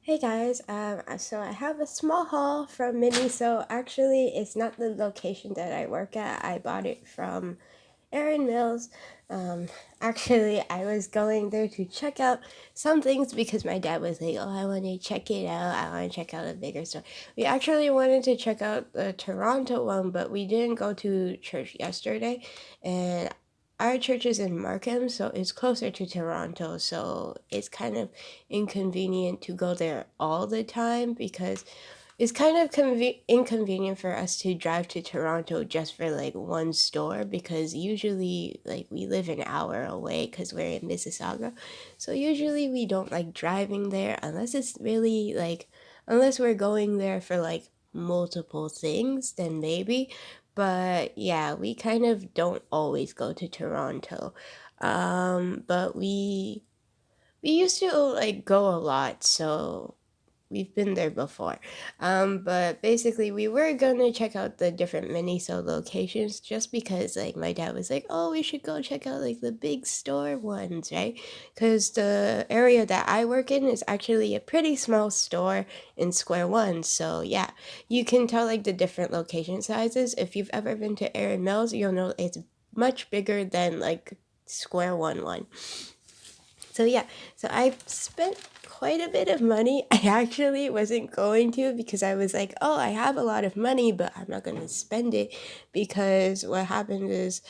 Hey guys, so I have a small haul from Miniso. Actually, it's not the location that I work at. I bought it from Erin Mills. Um, actually, I was going there to check out some things because my dad was like, "Oh, I want to check it out. I want to check out a bigger store." We actually wanted to check out the Toronto one, but we didn't go to church yesterday, and our church is in Markham, so it's closer to Toronto, so it's kind of inconvenient to go there all the time because it's kind of inconvenient for us to drive to Toronto just for like one store because usually like we live an hour away because we're in Mississauga. So usually we don't like driving there unless it's really like unless we're going there for like multiple things, then maybe. But yeah, we kind of don't always go to Toronto. But we used to like go a lot, so we've been there before. But basically, we were gonna check out the different Miniso locations just because, like, my dad was like, "Oh, we should go check out like the big store ones, right?" Because the area that I work in is actually a pretty small store in Square One. So yeah, you can tell like the different location sizes. If you've ever been to Erin Mills, you'll know it's much bigger than like Square One. So yeah, so I spent quite a bit of money. I actually wasn't going to because I was like, oh, I have a lot of money, but I'm not going to spend it because what happened is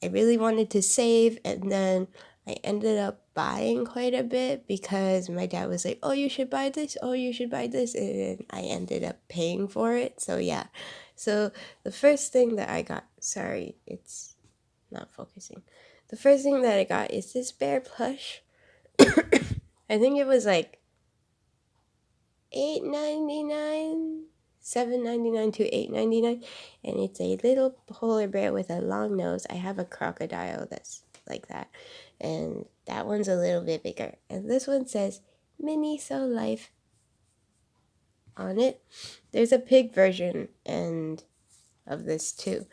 I really wanted to save and then I ended up buying quite a bit because my dad was like, oh, you should buy this. Oh, you should buy this. And I ended up paying for it. So yeah. So the first thing that I got, sorry, it's not focusing. The first thing that I got is this bear plush. I think it was like 8.99, 7.99 to 8.99, and it's a little polar bear with a long nose. I have a crocodile that's like that, and that one's a little bit bigger. And this one says Miniso Life on it. There's a pig version and of this too,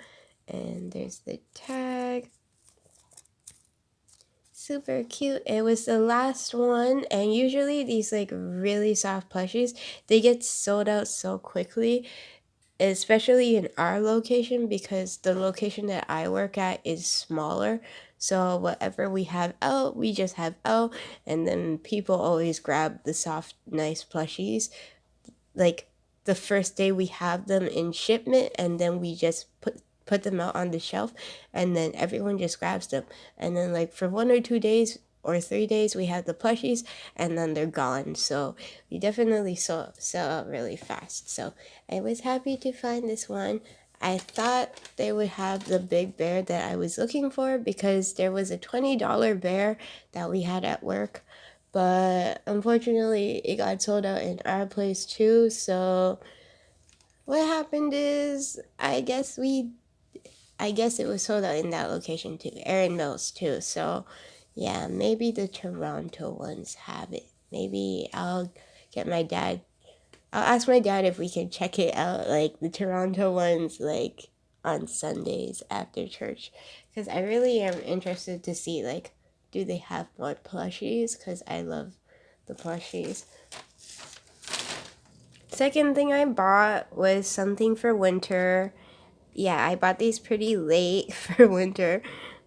and there's the tag. Super cute. It was the last one, and usually these like really soft plushies, they get sold out so quickly, especially in our location because the location that I work at is smaller. So whatever we have out, we just have out, and then people always grab the soft, nice plushies like the first day we have them in shipment, and then we just put them out on the shelf, and then everyone just grabs them, and then like for 1 or 2 days or 3 days we have the plushies, and then they're gone. So we definitely sell out really fast. So I was happy to find this one. I thought they would have the big bear that I was looking for because there was a $20 bear that we had at work, but unfortunately it got sold out in our place too. So what happened is I guess it was sold out in that location too, Erin Mills too. So yeah, maybe the Toronto ones have it. Maybe get my dad I'll ask my dad if we can check it out, like the Toronto ones, like on Sundays after church, because I really am interested to see like, do they have more plushies? Because I love the plushies. Second thing I bought was something for winter. Yeah, I bought these pretty late for winter,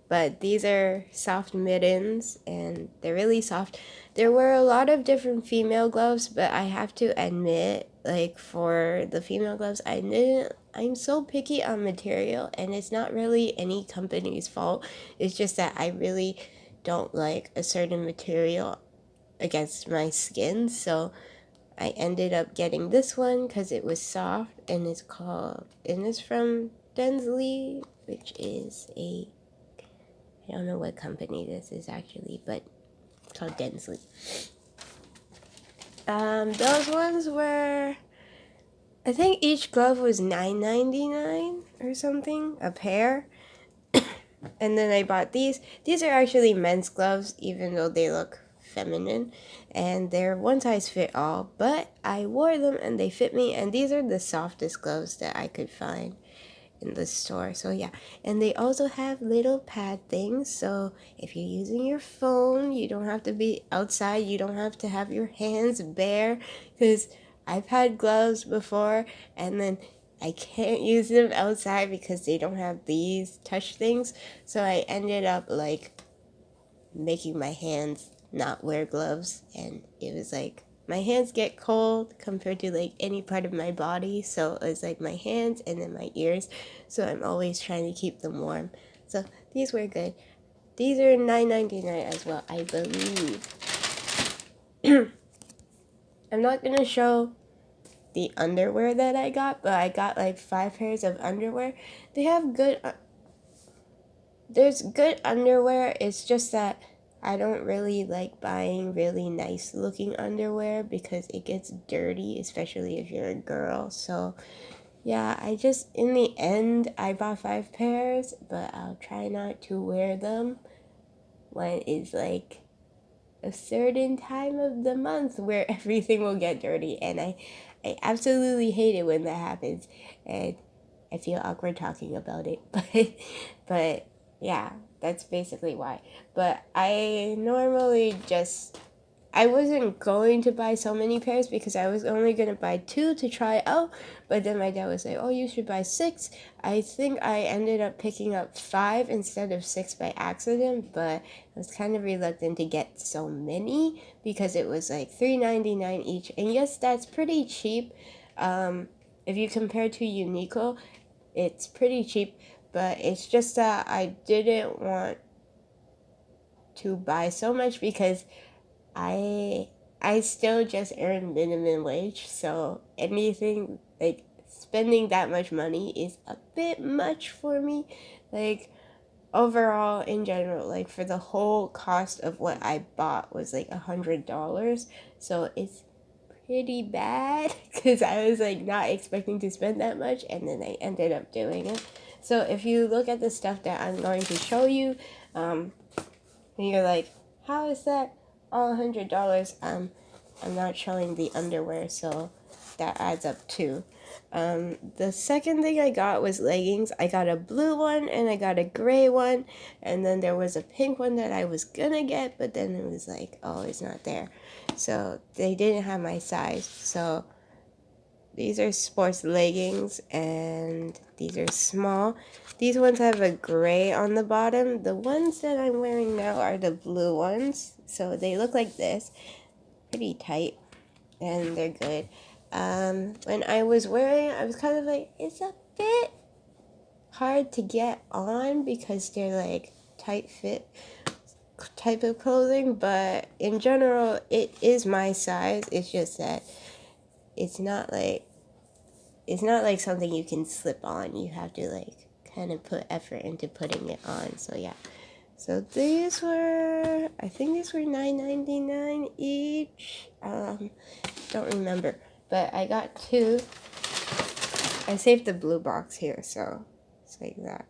but these are soft mittens and they're really soft. There were a lot of different female gloves, but I have to admit, like for the female gloves, I'm so picky on material, and it's not really any company's fault. It's just that I really don't like a certain material against my skin, so I ended up getting this one because it was soft, and it's from Densley, which is I don't know what company this is actually, but it's called Densley. Those ones were, I think each glove was $9.99 or something a pair. And then I bought these. These are actually men's gloves, even though they look feminine, and they're one size fit all, but I wore them and they fit me, and these are the softest gloves that I could find. in the store. So yeah, and they also have little pad things, so if you're using your phone, you don't have to be outside, you don't have to have your hands bare, because I've had gloves before and then I can't use them outside because they don't have these touch things, so I ended up like making my hands not wear gloves, and it was like my hands get cold compared to like any part of my body, so it's like my hands and then my ears, so I'm always trying to keep them warm. So these were good. These are $9.99 as well, I believe. I'm not gonna show the underwear that I got, but I got like 5 pairs of underwear. They have good there's good underwear. It's just that I don't really like buying really nice looking underwear because it gets dirty, especially if you're a girl. So yeah, in the end, I bought 5 pairs, but I'll try not to wear them when it's like a certain time of the month where everything will get dirty. And I absolutely hate it when that happens. And I feel awkward talking about it. But yeah, that's basically why. But I wasn't going to buy so many pairs because I was only going to buy 2 to try out, but then my dad was like, oh, you should buy 6. I think I ended up picking up 5 instead of 6 by accident, but I was kind of reluctant to get so many because it was like $3.99 each, and yes, that's pretty cheap. If you compare to Uniqlo, it's pretty cheap, but it's just that I didn't want to buy so much because I still just earn minimum wage, so anything like spending that much money is a bit much for me. Like overall in general, like for the whole cost of what I bought was like $100. So it's pretty bad because I was like not expecting to spend that much and then I ended up doing it. So if you look at the stuff that I'm going to show you, and you're like, how is that all $100? I'm not showing the underwear, so that adds up too. The second thing I got was leggings. I got a blue one and I got a gray one, and then there was a pink one that I was gonna get, but then it was like, oh, it's not there. So they didn't have my size. So these are sports leggings, and these are small. These ones have a gray on the bottom. The ones that I'm wearing now are the blue ones. So they look like this. Pretty tight, and they're good. When I was wearing it, I was kind of like, it's a bit hard to get on because they're like tight fit type of clothing, but in general, it is my size. It's just that it's not like something you can slip on. You have to like kind of put effort into putting it on. So yeah. So I think these were $9.99 each. Don't remember, but I got 2. I saved the blue box here, so it's like that.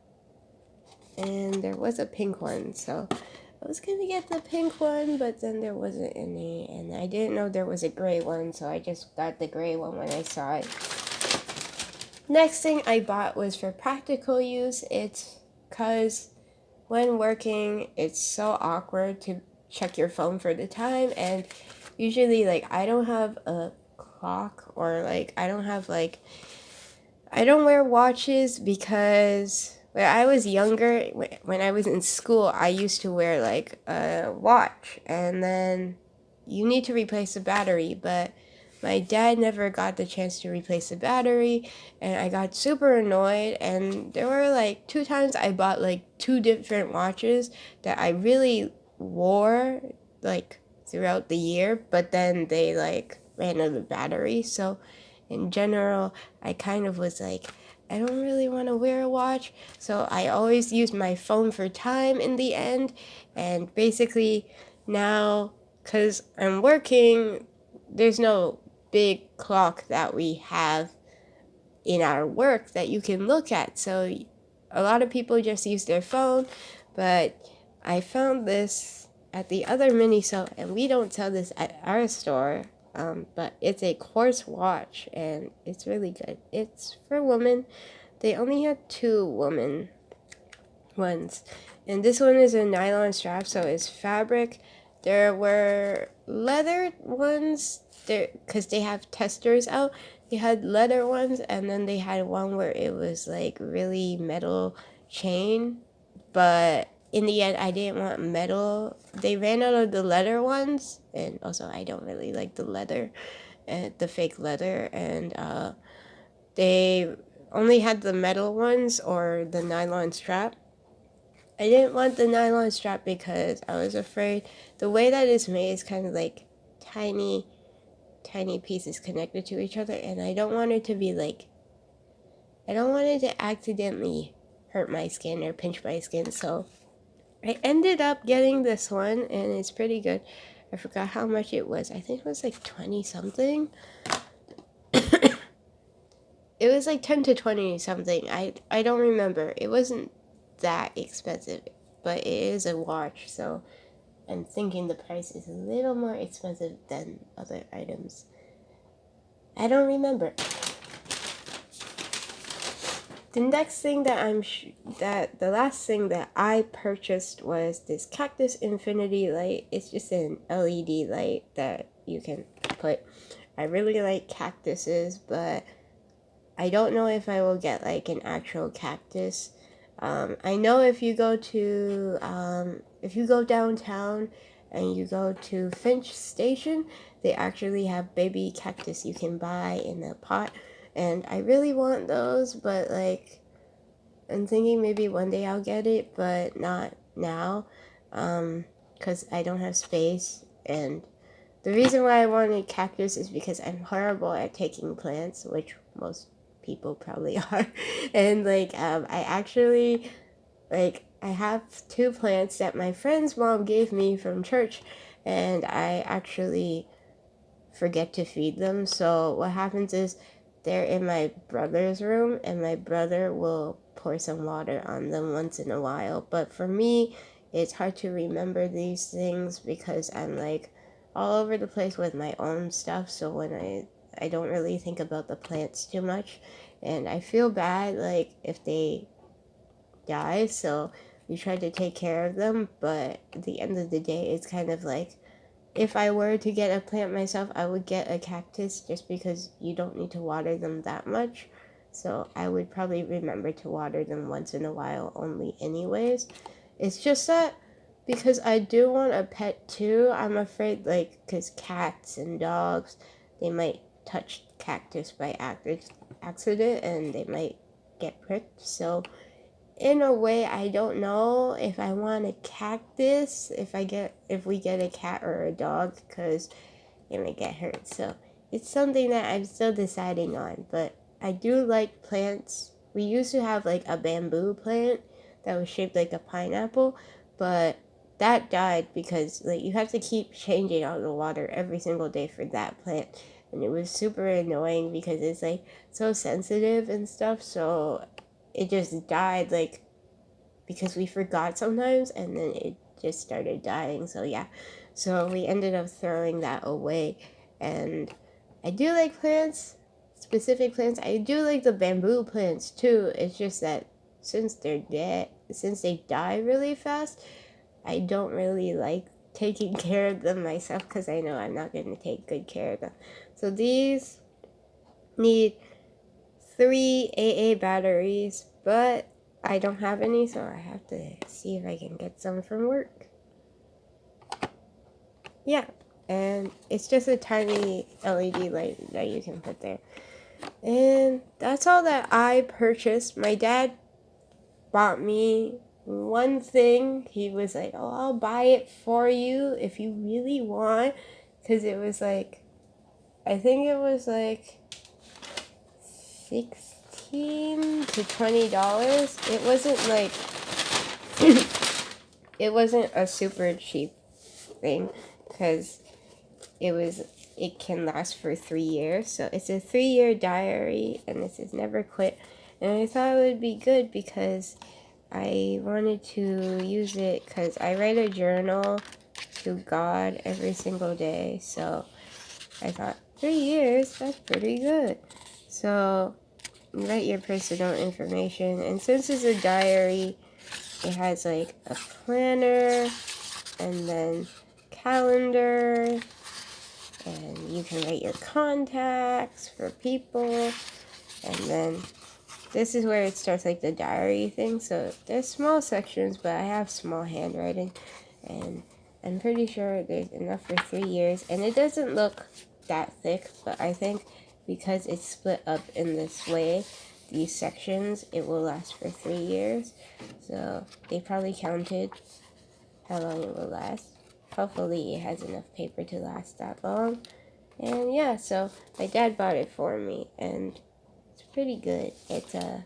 And there was a pink one, so I was gonna get the pink one, but then there wasn't any, and I didn't know there was a gray one, so I just got the gray one when I saw it. Next thing I bought was for practical use. It's because when working, it's so awkward to check your phone for the time, and usually like I don't have a clock, or like I don't wear watches because when I was younger, when I was in school, I used to wear like a watch, and then you need to replace the battery, but my dad never got the chance to replace the battery, and I got super annoyed, and there were like 2 times I bought like 2 different watches that I really wore like throughout the year, but then they like ran out of battery. So in general, I kind of was like, I don't really want to wear a watch, so I always use my phone for time in the end. And basically now, because I'm working, there's no big clock that we have in our work that you can look at, so a lot of people just use their phone. But I found this at the other Miniso, and we don't sell this at our store, but it's a quartz watch, and it's really good. It's for women. they only had 2 woman ones, and this one is a nylon strap, so it's fabric. There were leather ones there because they have testers out. They had leather ones, and then they had one where it was like really metal chain, but in the end I didn't want metal. They ran out of the leather ones, and also I don't really like the leather and the fake leather, and they only had the metal ones or the nylon strap. I didn't want the nylon strap because I was afraid the way that it's made is kind of like tiny pieces connected to each other, and I don't want it to be like, I don't want it to accidentally hurt my skin or pinch my skin. So I ended up getting this one, and it's pretty good. I forgot how much it was. I think it was like 20 something. It was like 10 to 20 something. I don't remember. It wasn't that expensive, but it is a watch, so I'm thinking the price is a little more expensive than other items. I don't remember. The next thing that the last thing that I purchased was this Cactus Infinity light. It's just an LED light that you can put. I really like cactuses, but I don't know if I will get like an actual cactus. I know if you go downtown and you go to Finch Station, they actually have baby cactus you can buy in a pot, and I really want those, but like I'm thinking maybe one day I'll get it, but not now, because I don't have space. And the reason why I wanted cactus is because I'm horrible at taking plants, which most people probably are. And like I actually, like, I have 2 plants that my friend's mom gave me from church, and I actually forget to feed them. So what happens is they're in my brother's room, and my brother will pour some water on them once in a while. But for me, it's hard to remember these things because I'm like all over the place with my own stuff. So when I don't really think about the plants too much, and I feel bad like if they die. So we try to take care of them, but at the end of the day, it's kind of like, if I were to get a plant myself, I would get a cactus just because you don't need to water them that much. So I would probably remember to water them once in a while only anyways. It's just that because I do want a pet too, I'm afraid like, because cats and dogs, they might touch cactus by accident and they might get pricked. So in a way, I don't know if I want a cactus if we get a cat or a dog, because it might get hurt. So it's something that I'm still deciding on, but I do like plants. We used to have like a bamboo plant that was shaped like a pineapple, but that died because like you have to keep changing out the water every single day for that plant, and it was super annoying because it's like so sensitive and stuff. So it just died like because we forgot sometimes, and then it just started dying. So yeah, so we ended up throwing that away. And I do like plants, specific plants. I do like the bamboo plants too. It's just that since they die really fast, I don't really like taking care of them myself because I know I'm not going to take good care of them. So these need 3 AA batteries, but I don't have any, so I have to see if I can get some from work. Yeah, and it's just a tiny LED light that you can put there. And that's all that I purchased. My dad bought me one thing. He was like, oh, I'll buy it for you if you really want. Because it was like, I think it was like $16 to $20. It wasn't like, it wasn't a super cheap thing, because it can last for 3 years. So it's a 3-year diary, and it says never quit. And I thought it would be good because I wanted to use it because I write a journal to God every single day. So I thought 3 years, that's pretty good. So write your personal information. And since it's a diary, it has like a planner and then calendar, and you can write your contacts for people. And then this is where it starts like the diary thing. So there's small sections, but I have small handwriting, and I'm pretty sure there's enough for 3 years. And it doesn't look that thick, but I think because it's split up in this way, these sections, it will last for 3 years. So they probably counted how long it will last. Hopefully it has enough paper to last that long. And yeah, so my dad bought it for me, and it's pretty good. It's a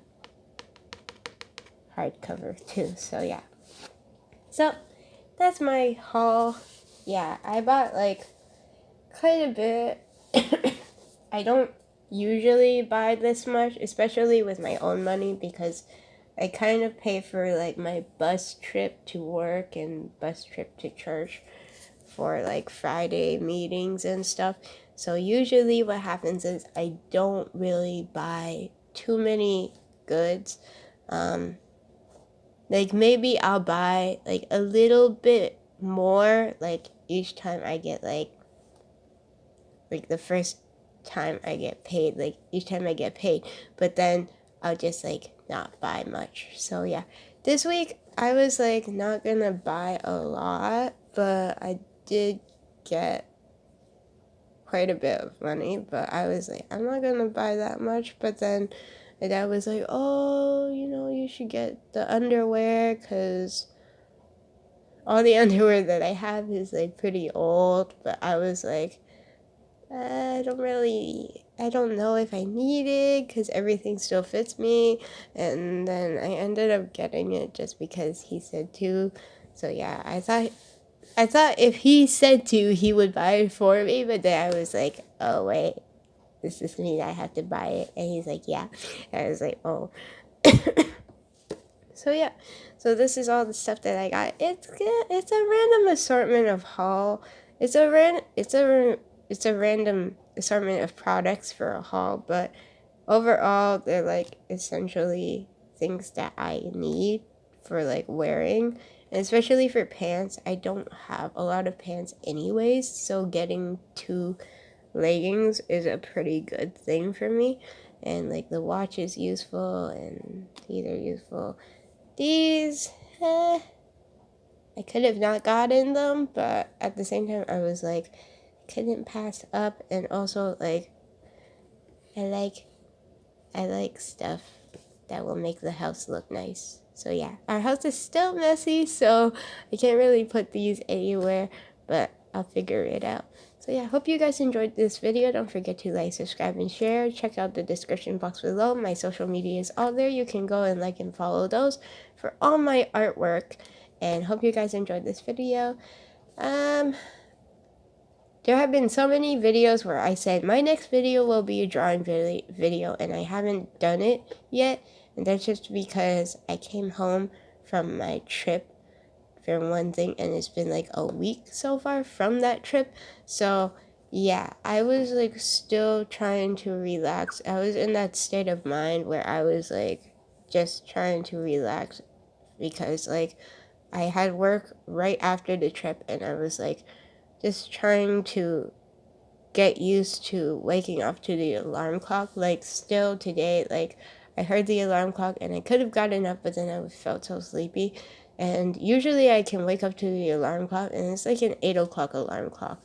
hardcover too, so yeah. So that's my haul. Yeah, I bought like quite a bit. I don't usually buy this much, especially with my own money, because I kind of pay for like my bus trip to work and bus trip to church for like Friday meetings and stuff. So usually what happens is I don't really buy too many goods. Like maybe I'll buy like a little bit more like each time I get like the first time I get paid, like each time I get paid, but then I'll just like not buy much. So yeah, this week I was like not gonna buy a lot, but I did get quite a bit of money, but I was like, I'm not gonna buy that much. But then my dad was like, oh, you know, you should get the underwear, because all the underwear that I have is like pretty old. But I was like, I don't know if I need it, because everything still fits me. And then I ended up getting it just because he said to. So yeah, I thought if he said to, he would buy it for me, but then I was like, oh wait, does this mean I have to buy it? And he's like, yeah. And I was like, oh. So yeah, so this is all the stuff that I got. It's a random assortment of haul. It's a random assortment of products for a haul, but overall they're like essentially things that I need for like wearing, and especially for pants. I don't have a lot of pants anyways, so getting 2 leggings is a pretty good thing for me. And like the watch is useful, and these are useful. These, I could have not gotten them, but at the same time, I was like, couldn't pass up. And also, like, I like stuff that will make the house look nice. So yeah, our house is still messy, so I can't really put these anywhere, but I'll figure it out. So yeah, hope you guys enjoyed this video. Don't forget to like, subscribe, and share. Check out the description box below. My social media is all there. You can go and like and follow those for all my artwork. And hope you guys enjoyed this video. There have been so many videos where I said my next video will be a drawing video, and I haven't done it yet. And that's just because I came home from my trip for one thing, and it's been like a week so far from that trip. So yeah, I was like still trying to relax. I was in that state of mind where I was like just trying to relax, because like I had work right after the trip, and I was like just trying to get used to waking up to the alarm clock. Like still today, like I heard the alarm clock and I could have gotten up, but then I felt so sleepy. And usually I can wake up to the alarm clock, and it's like an 8 o'clock alarm clock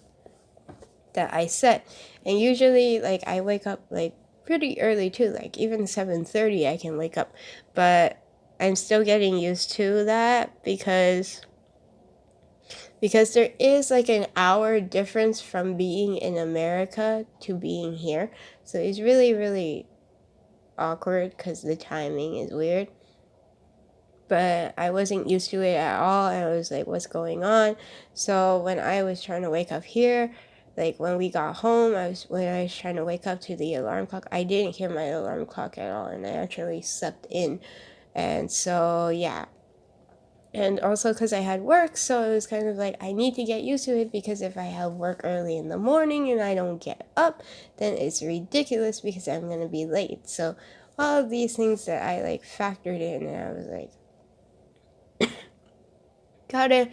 that I set. And usually like I wake up like pretty early too, like even 7:30 I can wake up. But I'm still getting used to that, because there is like an hour difference from being in America to being here. So it's really, really awkward because the timing is weird. But I wasn't used to it at all. I was like, what's going on? So when I was trying to wake up here, like when we got home, when I was trying to wake up to the alarm clock, I didn't hear my alarm clock at all, and I actually slept in. And so yeah, and also because I had work, so it was kind of like I need to get used to it, because if I have work early in the morning and I don't get up, then it's ridiculous because I'm going to be late. So all of these things that I like factored in, and I was like, gotta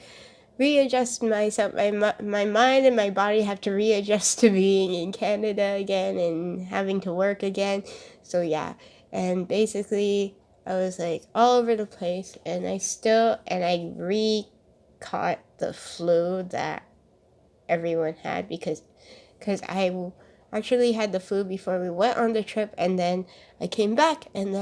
readjust myself. My mind and my body have to readjust to being in Canada again and having to work again. So yeah, and basically I was like all over the place, and I re-caught the flu that everyone had because I actually had the flu before we went on the trip, and then I came back, and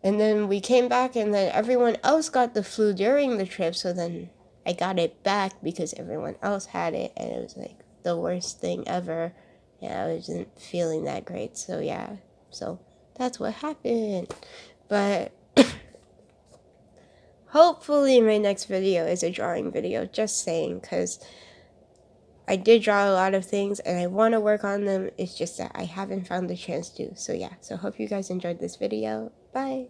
then we came back, and then everyone else got the flu during the trip, so then I got it back because everyone else had it, and it was like the worst thing ever. Yeah, I wasn't feeling that great, so yeah. So that's what happened. But hopefully my next video is a drawing video, just saying, because I did draw a lot of things and I want to work on them. It's just that I haven't found the chance to. So yeah, so hope you guys enjoyed this video. Bye.